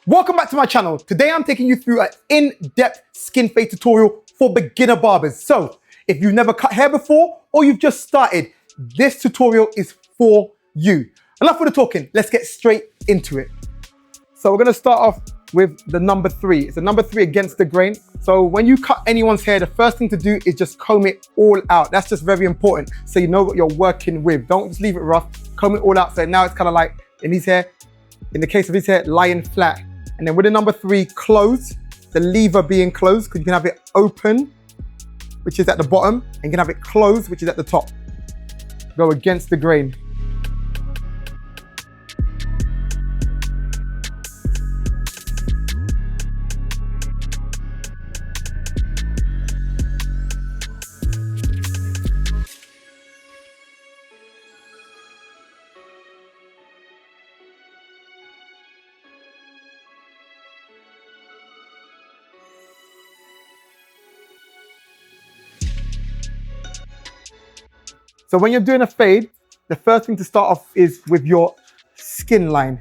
Welcome back to my channel. Today I'm taking you through an in-depth skin fade tutorial for beginner barbers. So if you've never cut hair before or you've just started, this tutorial is for you. Enough with the talking, let's get straight into it. So we're gonna start off with the number 3. It's a number 3 against the grain. So when you cut anyone's hair, the first thing to do is just comb it all out. That's just very important, so you know what you're working with. Don't just leave it rough, comb it all out. So now it's kind of like in his hair, in the case of his hair, lying flat. And then with the number 3, closed, the lever being closed, because you can have it open, which is at the bottom, and you can have it closed, which is at the top. Go against the grain. So when you're doing a fade, the first thing to start off is with your skin line.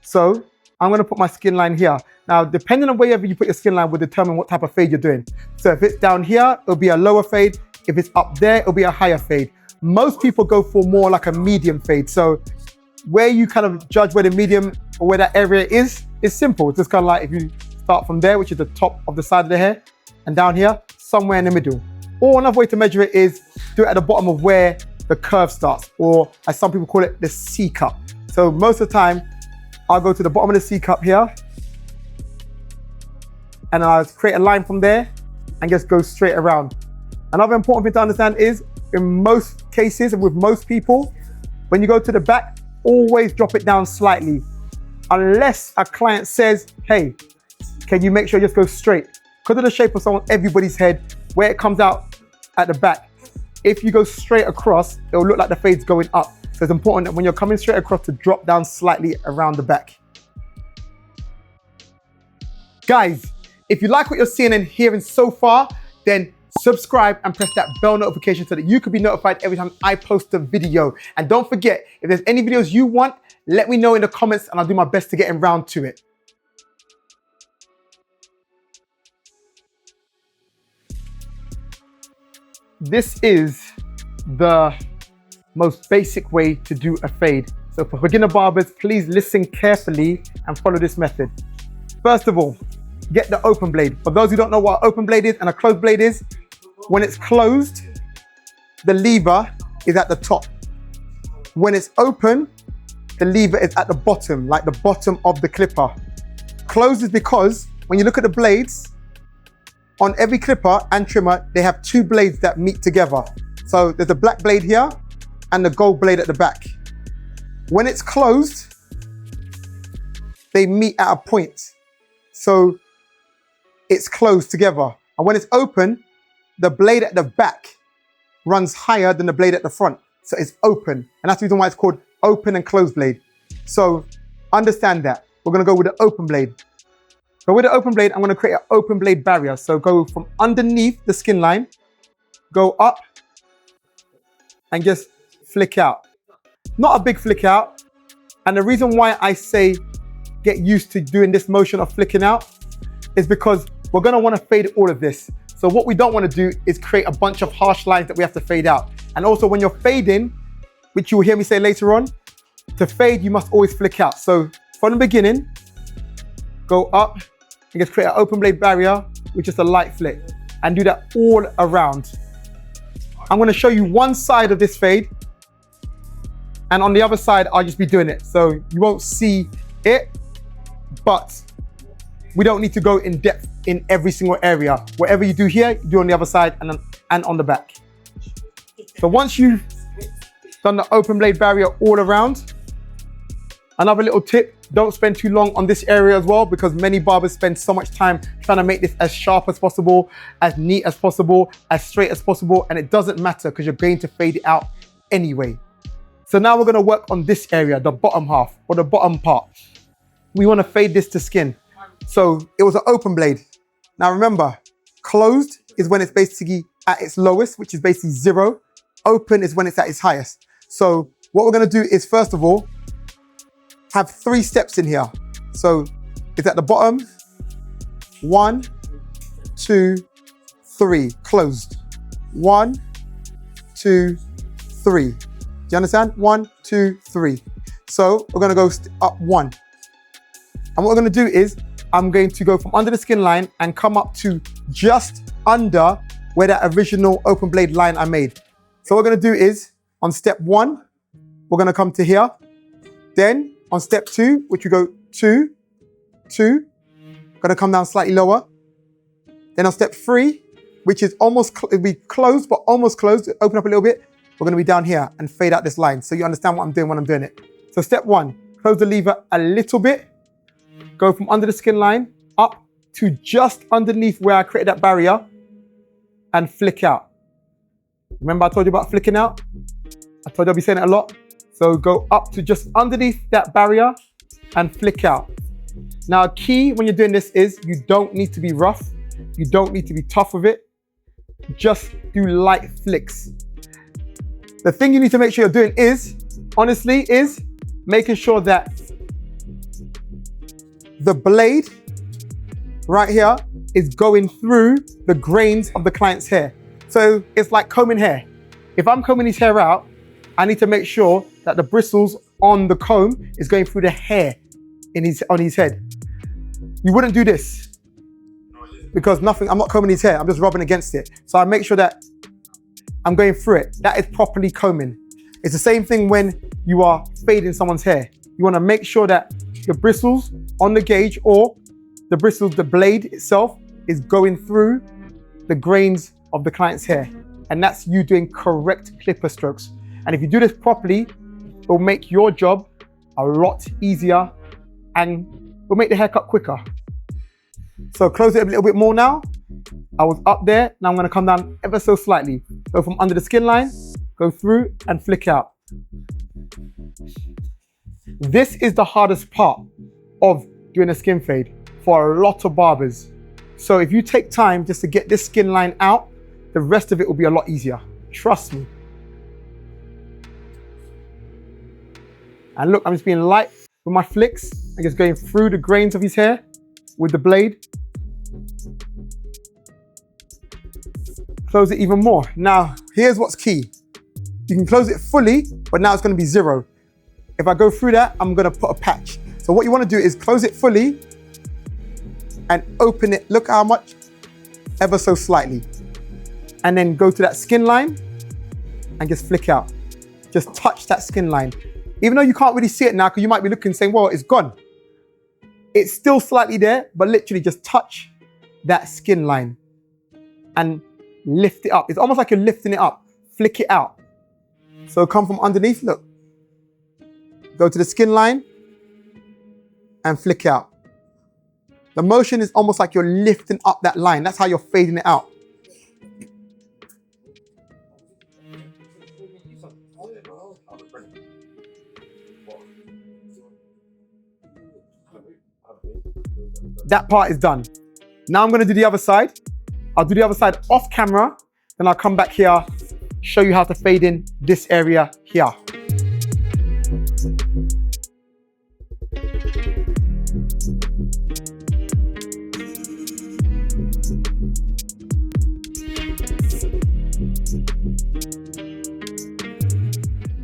So I'm gonna put my skin line here. Now, depending on wherever you put your skin line will determine what type of fade you're doing. So if it's down here, it'll be a lower fade. If it's up there, it'll be a higher fade. Most people go for more like a medium fade. So where you kind of judge where the medium or where that area is simple. It's just kind of like if you start from there, which is the top of the side of the hair, and down here, somewhere in the middle. Or another way to measure it is do it at the bottom of where the curve starts, or as some people call it, the C cup. So most of the time, I'll go to the bottom of the C cup here, and I'll create a line from there and just go straight around. Another important thing to understand is, in most cases and with most people, when you go to the back, always drop it down slightly. Unless a client says, hey, can you make sure you just go straight? Because of the shape of everybody's head, where it comes out at the back, if you go straight across, it'll look like the fade's going up. So it's important that when you're coming straight across to drop down slightly around the back. Guys, if you like what you're seeing and hearing so far, then subscribe and press that bell notification so that you can be notified every time I post a video. And don't forget, if there's any videos you want, let me know in the comments and I'll do my best to get around to it. This is the most basic way to do a fade. So for beginner barbers, please listen carefully and follow this method. First of all, get the open blade. For those who don't know what an open blade is and a closed blade is, when it's closed, the lever is at the top. When it's open, the lever is at the bottom, like the bottom of the clipper. Closed is because when you look at the blades, on every clipper and trimmer, they have 2 blades that meet together. So there's a black blade here and the gold blade at the back. When it's closed, they meet at a point. So it's closed together. And when it's open, the blade at the back runs higher than the blade at the front. So it's open. And that's the reason why it's called open and closed blade. So understand that. We're gonna go with the open blade. So with the open blade, I'm gonna create an open blade barrier. So go from underneath the skin line, go up, and just flick out. Not a big flick out. And the reason why I say get used to doing this motion of flicking out is because we're gonna wanna fade all of this. So what we don't wanna do is create a bunch of harsh lines that we have to fade out. And also when you're fading, which you will hear me say later on, to fade, you must always flick out. So from the beginning, go up, and just create an open blade barrier with just a light flick, and do that all around. I'm gonna show you one side of this fade, and on the other side, I'll just be doing it. So you won't see it, but we don't need to go in depth in every single area. Whatever you do here, you do on the other side and on the back. So once you've done the open blade barrier all around, another little tip, don't spend too long on this area as well, because many barbers spend so much time trying to make this as sharp as possible, as neat as possible, as straight as possible, and it doesn't matter because you're going to fade it out anyway. So now we're gonna work on this area, the bottom half, or the bottom part. We wanna fade this to skin. So it was an open blade. Now remember, closed is when it's basically at its lowest, which is basically 0. Open is when it's at its highest. So what we're gonna do is, first of all, have 3 steps in here. So is at the bottom. 1, 2, 3, closed. 1, 2, 3. Do you understand? 1, 2, 3. So we're gonna go up 1. And what we're gonna do is, I'm going to go from under the skin line and come up to just under where that original open blade line I made. So what we're gonna do is, on step 1, we're gonna come to here. Then on step 2, which we go 2, 2, gonna come down slightly lower. Then on step 3, which is almost, it'll be closed, but almost closed, open up a little bit, we're gonna be down here and fade out this line so you understand what I'm doing when I'm doing it. So step 1, close the lever a little bit, go from under the skin line up to just underneath where I created that barrier and flick out. Remember I told you about flicking out? I told you I'll be saying it a lot. So go up to just underneath that barrier and flick out. Now, key when you're doing this is you don't need to be rough. You don't need to be tough with it. Just do light flicks. The thing you need to make sure you're doing is, honestly, is making sure that the blade right here is going through the grains of the client's hair. So it's like combing hair. If I'm combing his hair out, I need to make sure that the bristles on the comb is going through the hair on his head. You wouldn't do this because I'm not combing his hair, I'm just rubbing against it. So I make sure that I'm going through it. That is properly combing. It's the same thing when you are fading someone's hair. You want to make sure that your bristles on the gauge or the blade itself is going through the grains of the client's hair. And that's you doing correct clipper strokes. And if you do this properly, it will make your job a lot easier and will make the haircut quicker. So close it a little bit more now. I was up there, now I'm gonna come down ever so slightly. Go from under the skin line, go through and flick out. This is the hardest part of doing a skin fade for a lot of barbers. So if you take time just to get this skin line out, the rest of it will be a lot easier. Trust me. And look, I'm just being light with my flicks and just going through the grains of his hair with the blade. Close it even more. Now, here's what's key. You can close it fully, but now it's gonna be 0. If I go through that, I'm gonna put a patch. So what you wanna do is close it fully and open it, look how much, ever so slightly. And then go to that skin line and just flick out. Just touch that skin line. Even though you can't really see it now, because you might be looking saying, well, it's gone. It's still slightly there, but literally just touch that skin line and lift it up. It's almost like you're lifting it up. Flick it out. So come from underneath, look. Go to the skin line and flick out. The motion is almost like you're lifting up that line. That's how you're fading it out. That part is done. Now I'm going to do the other side. I'll do the other side off camera, then I'll come back here, show you how to fade in this area here.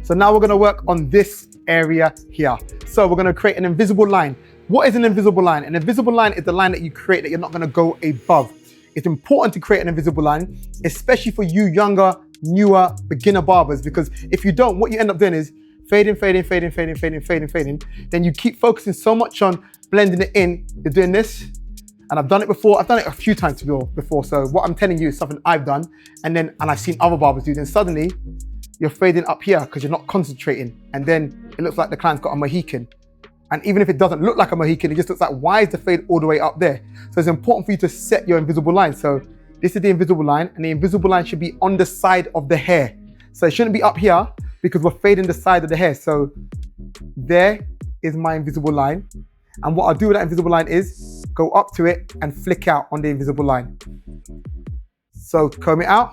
So now we're going to work on this area here. So we're going to create an invisible line. What is an invisible line? An invisible line is the line that you create that you're not going to go above. It's important to create an invisible line, especially for you younger, newer, beginner barbers, because if you don't, what you end up doing is fading. Then you keep focusing so much on blending it in. You're doing this, and I've done it before. I've done it a few times before. So what I'm telling you is something I've done, and I've seen other barbers do. Then suddenly you're fading up here because you're not concentrating, and then it looks like the client's got a Mohican. And even if it doesn't look like a Mohican, it just looks like, why is the fade all the way up there? So it's important for you to set your invisible line. So this is the invisible line, and the invisible line should be on the side of the hair. So it shouldn't be up here because we're fading the side of the hair. So there is my invisible line. And what I'll do with that invisible line is go up to it and flick out on the invisible line. So comb it out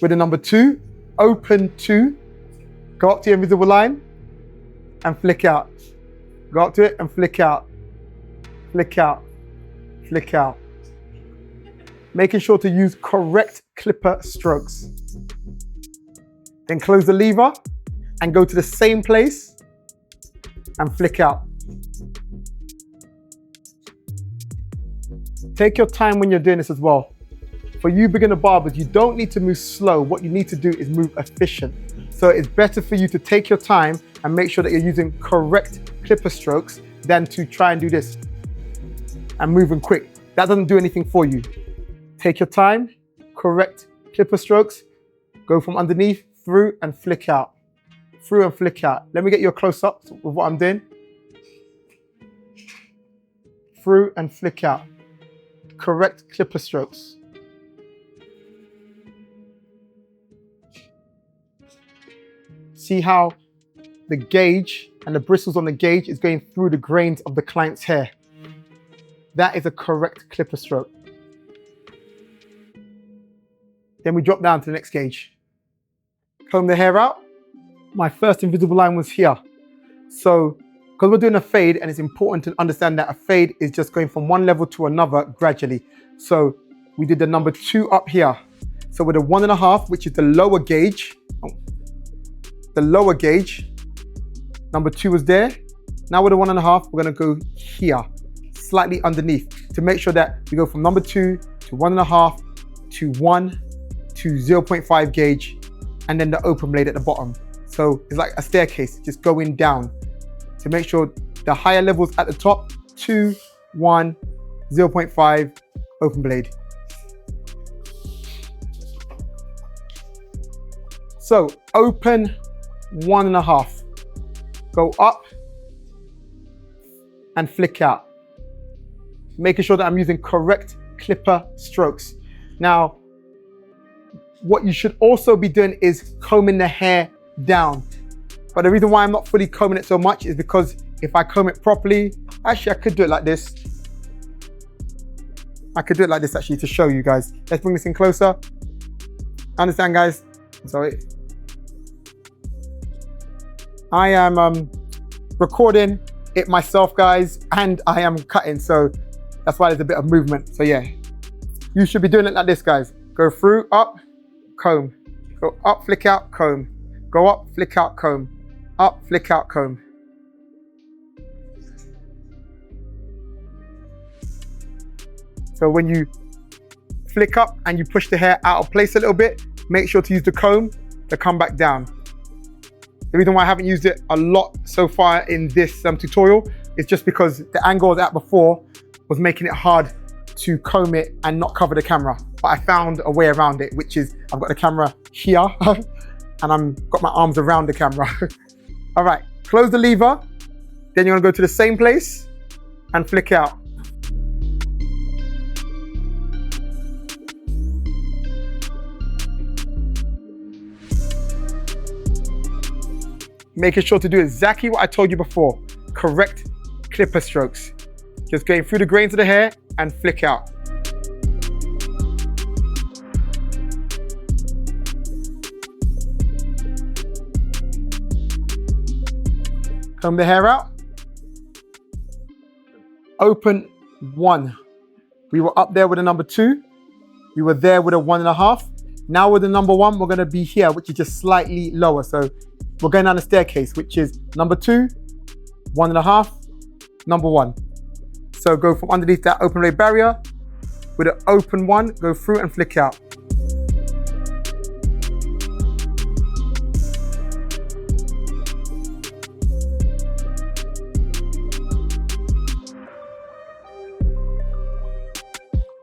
with the number 2, open 2, go up to your invisible line and flick out. Go up to it and flick out. flick out, flick out. Making sure to use correct clipper strokes. Then close the lever and go to the same place and flick out. Take your time when you're doing this as well. For you beginner barbers, you don't need to move slow. What you need to do is move efficient. So it's better for you to take your time and make sure that you're using correct clipper strokes than to try and do this and moving quick. That doesn't do anything for you. Take your time, correct clipper strokes, go from underneath, through and flick out. Through and flick out. Let me get you a close up with what I'm doing. Through and flick out. Correct clipper strokes. See how the gauge and the bristles on the gauge is going through the grains of the client's hair. That is a correct clipper stroke. Then we drop down to the next gauge. Comb the hair out. My first invisible line was here. So, because we're doing a fade and it's important to understand that a fade is just going from one level to another gradually. So we did the number 2 up here. So with a 1.5, which is the lower gauge, number 2 was there. Now with a 1.5, we're gonna go here, slightly underneath to make sure that we go from number 2 to 1.5 to 1 to 0.5 gauge and then the open blade at the bottom. So it's like a staircase, just going down to make sure the higher levels at the top, 2, 1, 0.5, open blade. So open 1.5, go up and flick out. Making sure that I'm using correct clipper strokes. Now, what you should also be doing is combing the hair down. But the reason why I'm not fully combing it so much is because if I comb it properly, actually I could do it like this. I could do it like this actually to show you guys. Let's bring this in closer. Understand guys? Sorry. I am recording it myself guys and I am cutting, so that's why there's a bit of movement. So yeah, you should be doing it like this guys. Go through, up, comb. Go up, flick out, comb. Go up, flick out, comb. Up, flick out, comb. So when you flick up and you push the hair out of place a little bit, make sure to use the comb to come back down. The reason why I haven't used it a lot so far in this tutorial is just because the angle I was at before was making it hard to comb it and not cover the camera. But I found a way around it, which is I've got the camera here and I've got my arms around the camera. All right, close the lever. Then you're gonna go to the same place and flick out. Making sure to do exactly what I told you before. Correct clipper strokes. Just going through the grains of the hair and flick out. Comb the hair out. Open 1. We were up there with a number 2. We were there with a 1.5. Now with the number 1, we're gonna be here, which is just slightly lower. So we're going down the staircase, which is number 2, 1.5, number 1. So go from underneath that open blade barrier with an open 1, go through and flick out.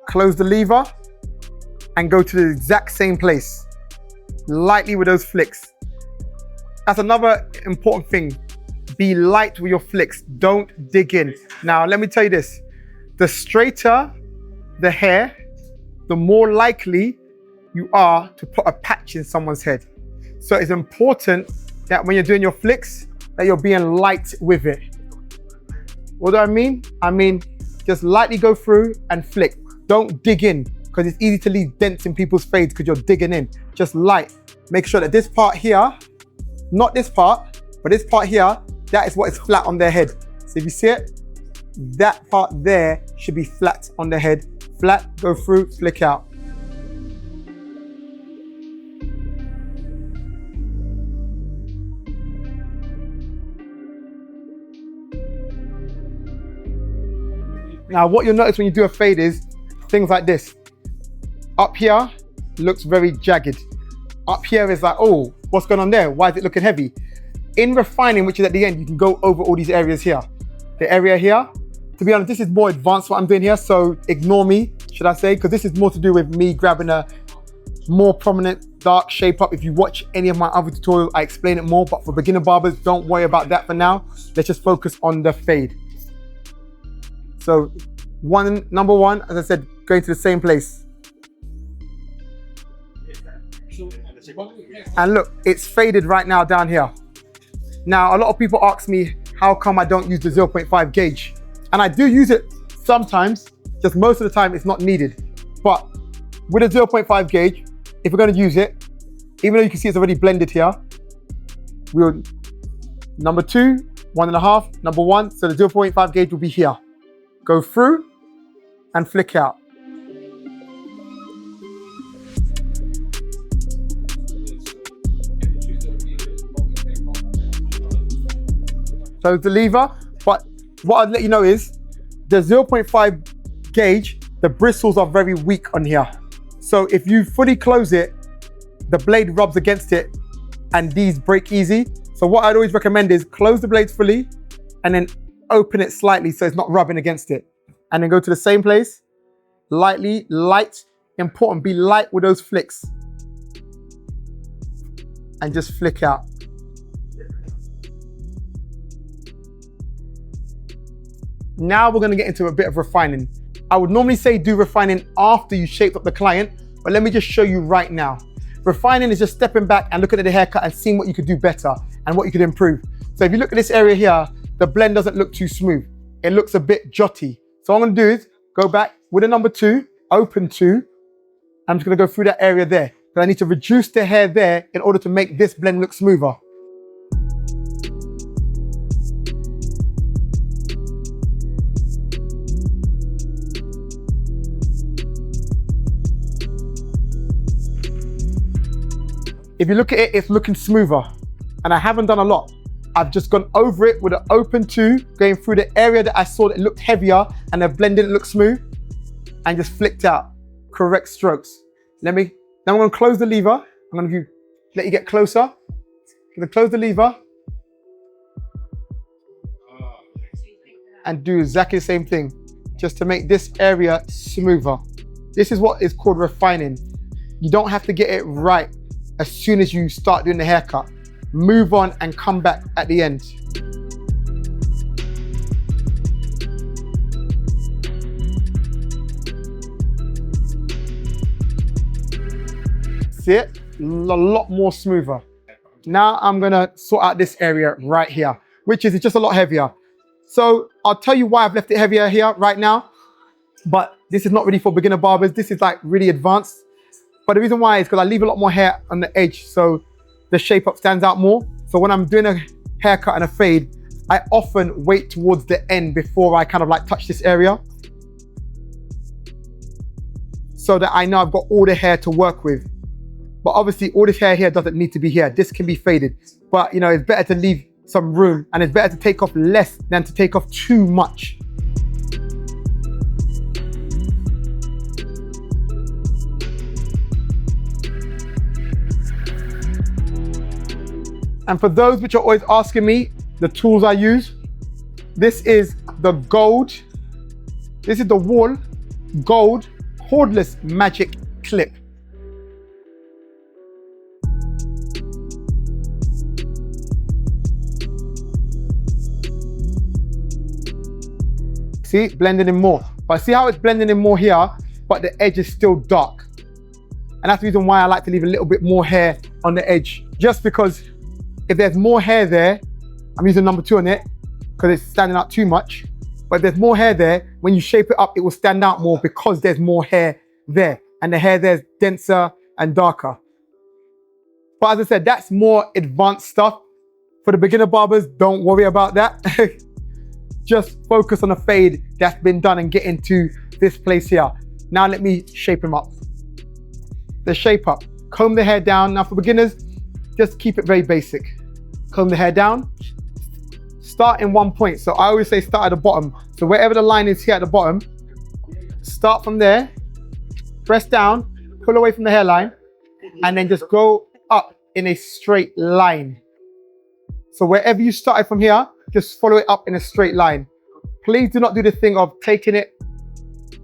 Close the lever and go to the exact same place, lightly with those flicks. That's another important thing. Be light with your flicks. Don't dig in. Now, let me tell you this. The straighter the hair, the more likely you are to put a patch in someone's head. So it's important that when you're doing your flicks, that you're being light with it. What do I mean? I mean, just lightly go through and flick. Don't dig in, because it's easy to leave dents in people's fades because you're digging in. Just light. Make sure that this part here, not this part, but this part here, that is what is flat on their head. So if you see it, that part there should be flat on the head. Flat, go through, flick out. Now, what you'll notice when you do a fade is things like this. Up here looks very jagged. Up here is like, oh, what's going on there? Why is it looking heavy? In refining, which is at the end, you can go over all these areas here. The area here, to be honest, this is more advanced what I'm doing here, so ignore me, should I say, because this is more to do with me grabbing a more prominent dark shape up. If you watch any of my other tutorials, I explain it more, but for beginner barbers, don't worry about that for now. Let's just focus on the fade. So number one, as I said, going to the same place. And look, it's faded right now down here. Now, a lot of people ask me, how come I don't use the 0.5 gauge? And I do use it sometimes, just most of the time it's not needed. But with a 0.5 gauge, if we're going to use it, even though you can see it's already blended here, we'll, number 2, 1.5, number 1, so the 0.5 gauge will be here. Go through and flick out. So the lever, but what I'd let you know is the 0.5 gauge, the bristles are very weak on here. So if you fully close it, the blade rubs against it and these break easy. So what I'd always recommend is close the blades fully and then open it slightly so it's not rubbing against it. And then go to the same place, lightly, light, important, be light with those flicks. And just flick out. Now we're gonna get into a bit of refining. I would normally say do refining after you shaped up the client, but let me just show you right now. Refining is just stepping back and looking at the haircut and seeing what you could do better and what you could improve. So if you look at this area here, the blend doesn't look too smooth. It looks a bit jotty. So what I'm gonna do is go back with a number 2, open 2. I'm just gonna go through that area there. But I need to reduce the hair there in order to make this blend look smoother. If you look at it, it's looking smoother. And I haven't done a lot. I've just gone over it with an open 2, going through the area that I saw that it looked heavier and the blend didn't look smooth, and just flicked out. Correct strokes. Now I'm gonna close the lever. I'm gonna let you get closer. I'm gonna close the lever and do exactly the same thing, just to make this area smoother. This is what is called refining. You don't have to get it right as soon as you start doing the haircut. Move on and come back at the end. See it? A lot more smoother. Now I'm gonna sort out this area right here, which is just a lot heavier. So I'll tell you why I've left it heavier here right now, but this is not really for beginner barbers. This is like really advanced. But the reason why is because I leave a lot more hair on the edge, so the shape up stands out more. So when I'm doing a haircut and a fade, I often wait towards the end before I kind of like touch this area, so that I know I've got all the hair to work with. But obviously all this hair here doesn't need to be here. This can be faded. But you know, it's better to leave some room, and it's better to take off less than to take off too much. And for those which are always asking me, the tools I use, this is the gold, this is the Wall Gold Cordless Magic Clip. See, blending in more. But see how it's blending in more here, but the edge is still dark. And that's the reason why I like to leave a little bit more hair on the edge, just because if there's more hair there, I'm using number 2 on it because it's standing out too much. But if there's more hair there, when you shape it up, it will stand out more because there's more hair there. And the hair there is denser and darker. But as I said, that's more advanced stuff. For the beginner barbers, don't worry about that. just focus on a fade that's been done and get into this place here. Now let me shape him up. The shape up, comb the hair down. Now for beginners, just keep it very basic. Comb the hair down, start in one point. So I always say start at the bottom. So wherever the line is here at the bottom, start from there, press down, pull away from the hairline, and then just go up in a straight line. So wherever you started from here, just follow it up in a straight line. Please do not do the thing of taking it,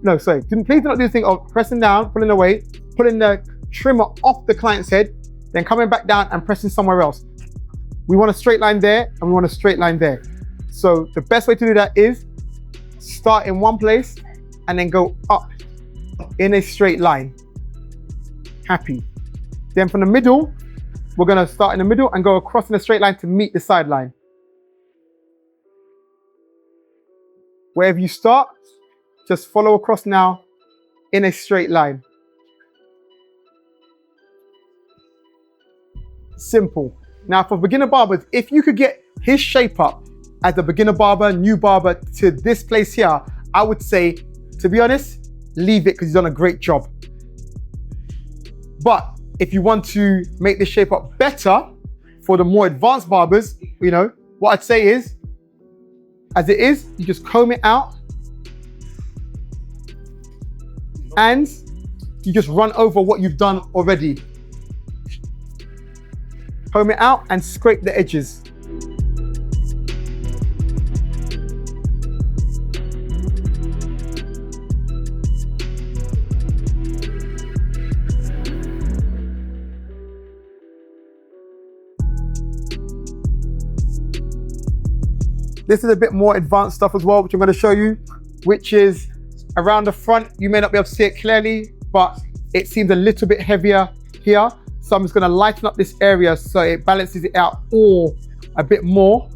please do not do the thing of pressing down, pulling away, pulling the trimmer off the client's head, then coming back down and pressing somewhere else. We want a straight line there and we want a straight line there. So the best way to do that is start in one place and then go up in a straight line. Happy. Then from the middle, we're gonna start in the middle and go across in a straight line to meet the sideline. Wherever you start, just follow across now in a straight line. Simple. Now for beginner barbers, if you could get his shape up as a beginner barber, new barber to this place here, I would say, to be honest, leave it because he's done a great job. But if you want to make the shape up better for the more advanced barbers, what I'd say is, as it is, you just comb it out and you just run over what you've done already. Comb it out and scrape the edges. This is a bit more advanced stuff as well, which I'm going to show you, which is around the front. You may not be able to see it clearly, but it seems a little bit heavier here. So I'm just going to lighten up this area so it balances it out all a bit more.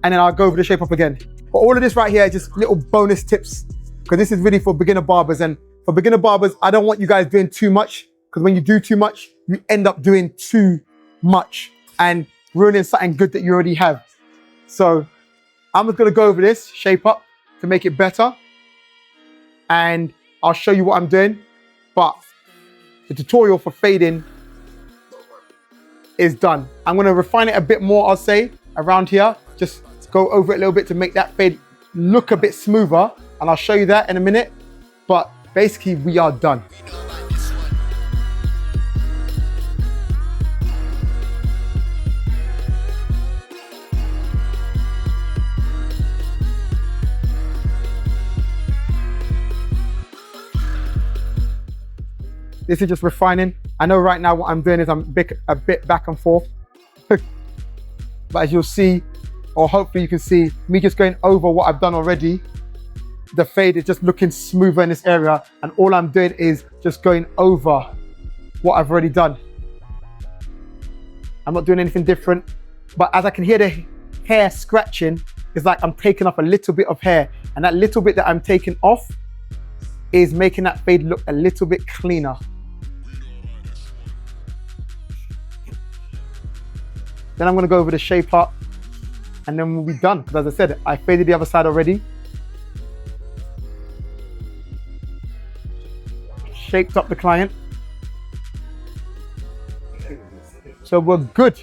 And then I'll go over the shape up again. But all of this right here is just little bonus tips, because this is really for beginner barbers. And for beginner barbers, I don't want you guys doing too much, because when you do too much, you end up doing too much and ruining something good that you already have. So I'm just gonna go over this shape up to make it better. And I'll show you what I'm doing. But the tutorial for fading is done. I'm gonna refine it a bit more, I'll say, around here. Just go over it a little bit to make that fade look a bit smoother. And I'll show you that in a minute. But basically, we are done. This is just refining. I know right now what I'm doing is I'm a bit back and forth. But as you'll see, or hopefully you can see, me just going over what I've done already. The fade is just looking smoother in this area. And all I'm doing is just going over what I've already done. I'm not doing anything different. But as I can hear the hair scratching, it's like I'm taking off a little bit of hair. And that little bit that I'm taking off is making that fade look a little bit cleaner. Then I'm gonna go over the shape up and then we'll be done. Because as I said, I faded the other side already. Shaped up the client. So we're good.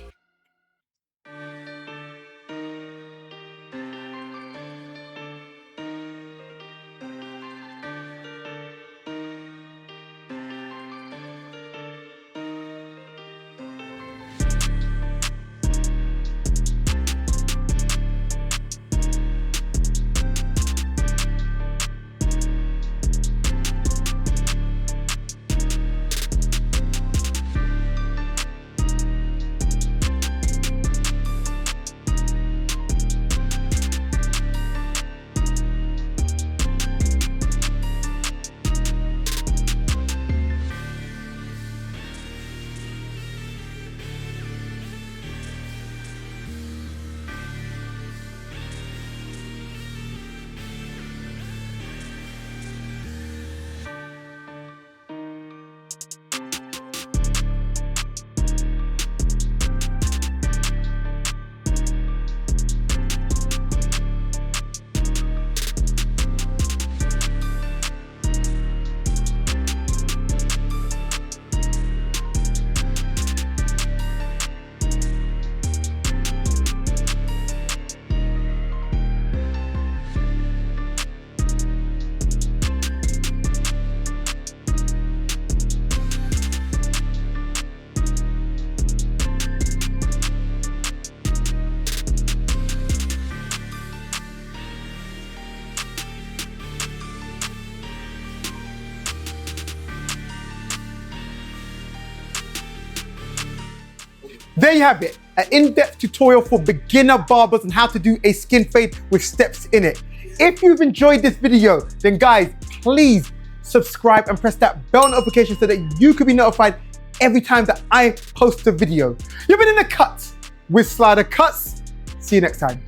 There you have it, an in-depth tutorial for beginner barbers on how to do a skin fade with steps in it. If you've enjoyed this video, then guys, please subscribe and press that bell notification so that you can be notified every time that I post a video. You've been in the cuts with SliderCuts. See you next time.